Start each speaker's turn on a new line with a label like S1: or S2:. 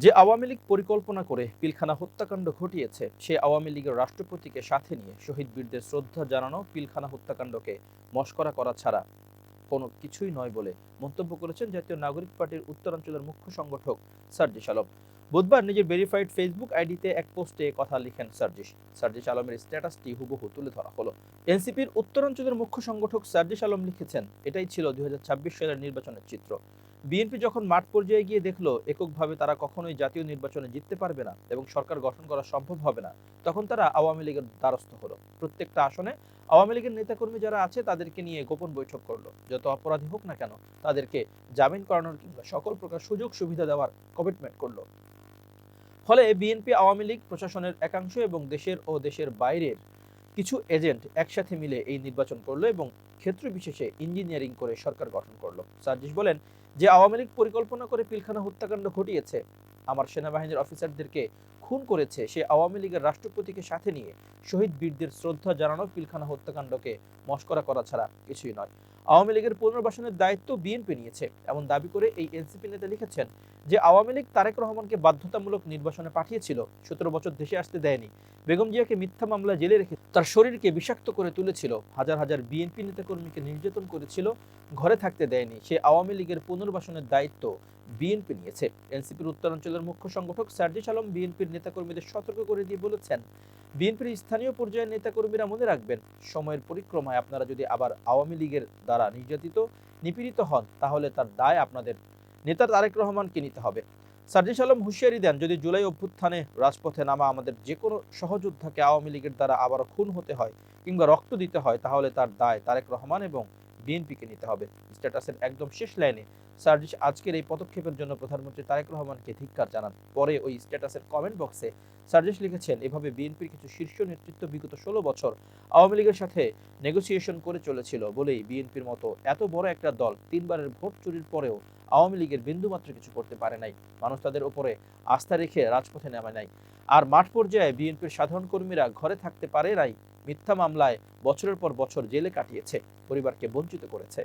S1: যে আওয়ামী লীগ পরিকল্পনা করে পিলখানা হত্যাকাণ্ড ঘটিয়েছে, সে আওয়ামী লীগের রাষ্ট্রপতিকে সাথে নিয়ে শহীদ বীরদের শ্রদ্ধা জানানো পিলখানা হত্যাকাণ্ডকে মশকরা করা ছাড়া কোনো কিছুই নয় বলে মন্তব্য করেছেন জাতীয় নাগরিক পার্টির উত্তরাঞ্চলের মুখ্য সংগঠক সার্জিস আলম। বুধবার নিজের ভেরিফাইড ফেসবুক আইডিতে এক পোস্টে কথা লিখেন সার্জিস আলমের স্ট্যাটাসটি হুবহু তুলে ধরা হলো। এনসিপির উত্তরাঞ্চলের মুখ্য সংগঠক সার্জিস আলম লিখেছেন, এটাই ছিল ২০২৬ সালের নির্বাচনের চিত্র। বিএনপি যখন মাঠ পর্যায়ে গিয়ে দেখলো এককভাবে তারা কখনোই জাতীয় নির্বাচনে জিততে পারবে না এবং সরকার গঠন করা সম্ভব হবে না, তখন তারা আওয়ামী লীগের দ্বারস্থ হলো। প্রত্যেকটা আসনে আওয়ামী লীগের নেতাকর্মী যারা আছে তাদেরকে নিয়ে গোপন বৈঠক করলো। যত অপরাধী হোক না কেন তাদেরকে জামিন করানোর কিংবা সকল প্রকার সুযোগ সুবিধা দেওয়ার কমিটমেন্ট করলো। ফলে বিএনপি, আওয়ামী লীগ, প্রশাসনের একাংশ এবং দেশের ও দেশের বাইরের কিছু এজেন্ট একসাথে মিলে এই নির্বাচন করলো এবং ক্ষেত্র বিশেষে ইঞ্জিনিয়ারিং করে সরকার গঠন করলো। সার্জিস বলেন, যে আওয়ামী লীগ পরিকল্পনা করে পিলখানা হত্যাকাণ্ড ঘটিয়েছে, আমার সেনাবাহিনীর অফিসারদেরকে খুন করেছে, সে আওয়ামী লীগের রাষ্ট্রপতিকে সাথে নিয়ে শহীদ বীরদের শ্রদ্ধা জানানো পিলখানা হত্যাকাণ্ডকে মশকরা করা ছাড়া কিছুই নয়। আওয়ামী লীগের পুনর্বাসনের দায়িত্ব বিএনপি নিয়েছে এমন দাবি করে এই এনসিপি নেতা লিখেছেন যে আওয়ামী লীগ তারেক রহমানকে বাধ্যতামূলক নির্বাসনে পাঠিয়েছিল, ১৭ বছর দেশে আসতে দেয়নি, বেগম জিয়াকে মিথ্যা মামলা জেলে রেখে তার শরীরকে বিষাক্ত করে তুলেছিল, হাজার হাজার বিএনপি নেতাকর্মীকে নির্যাতন করেছিল, ঘরে থাকতে দেয়নি, সে আওয়ামী লীগের পুনর্বাসনের দায়িত্ব বিএনপি নিয়েছে। এনসিপির উত্তরাঞ্চলের মুখ্য সংগঠক সার্জিস আলম বিএনপির নেতাকর্মীদের সতর্ক করে দিয়ে বলেছেন, বিএনপির স্থানীয় পর্যায়ের নেতাকর্মীরা মনে রাখবেন, সময়ের পরিক্রমায় আপনারা যদি আবার আওয়ামী লীগের দ্বারা নির্যাতিত, নিপীড়িত হন, তাহলে তার দায় আপনাদের নেতা তারেক রহমানকে নিতে হবে। সার্জিস আলম হুঁশিয়ারি দেন, যদি জুলাই অভ্যুত্থানে রাজপথে নামা আমাদের যে কোনো সহযোদ্ধাকে আওয়ামী লীগের দ্বারা আবারও খুন হতে হয় কিংবা রক্ত দিতে হয়, তাহলে তার দায় তারেক রহমান এবং বিএনপিকে নিতে হবে। স্ট্যাটাসের একদম শেষ লাইনে সার্জিস আজকের এই পদক্ষেপের জন্য প্রধানমন্ত্রী তারেক রহমানকে ধিক্কার জানান। পরে ওই স্ট্যাটাসের কমেন্ট বক্সে সার্জিস লিখেছেন, এভাবে বিএনপির কিছু শীর্ষ নেতৃত্ব বিগত ১৬ বছর আওয়ামী লীগের সাথে নেগোসিয়েশন করে চলেছিল বলেই বিএনপির মতো এত বড় একটা দল ৩বারের ভোট চুরির পরেও আওয়ামী লীগের বিন্দুমাত্র কিছু করতে পারে নাই। মানুষ তাদের উপরে আস্থা রেখে রাজপথে নামে নাই। আর মাঠ পর্যায়ে বিএনপির সাধারণ কর্মীরা ঘরে থাকতে পারে নাই, মিথ্যা মামলায় বছরের পর বছর জেলে কাটিয়েছে, পরিবারকে বঞ্চিত করেছে।